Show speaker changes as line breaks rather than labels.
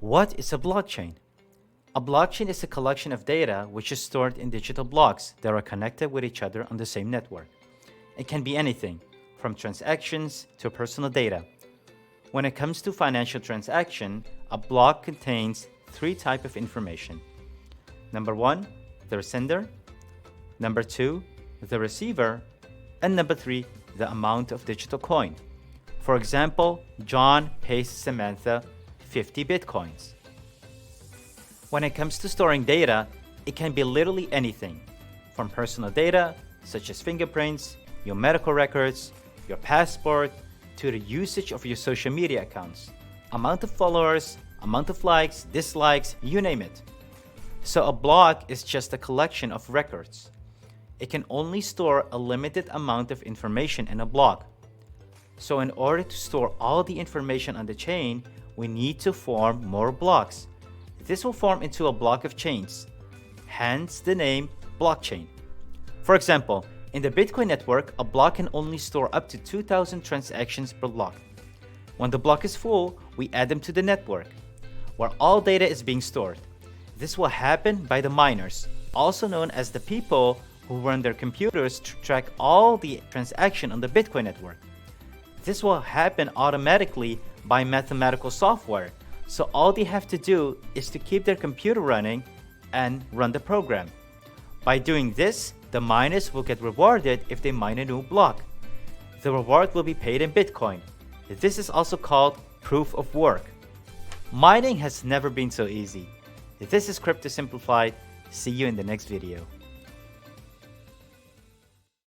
What is a blockchain? A blockchain is a collection of data which is stored in digital blocks that are connected with each other on the same network. It can be anything, from transactions to personal data. When it comes to financial transaction, a block contains three types of information. Number one, the sender. Number two, the receiver. And number three, the amount of digital coin. For example, John pays Samantha 50 bitcoins. When it comes to storing data, it can be literally anything, from personal data, such as fingerprints, your medical records, your passport, to the usage of your social media accounts, amount of followers, amount of likes, dislikes, you name it. So a block is just a collection of records. It can only store a limited amount of information in a block. So in order to store all the information on the chain, we need to form more blocks. This will form into a block of chains, hence the name blockchain. For example, in the Bitcoin network, a block can only store up to 2,000 transactions per block. When the block is full, we add them to the network, where all data is being stored. This will happen by the miners, also known as the people who run their computers to track all the transactions on the Bitcoin network. This will happen automatically by mathematical software, so all they have to do is to keep their computer running and run the program. By doing this, the miners will get rewarded if they mine a new block. The reward will be paid in Bitcoin. This is also called proof of work. Mining has never been so easy. This is Crypto Simplified. See you in the next video.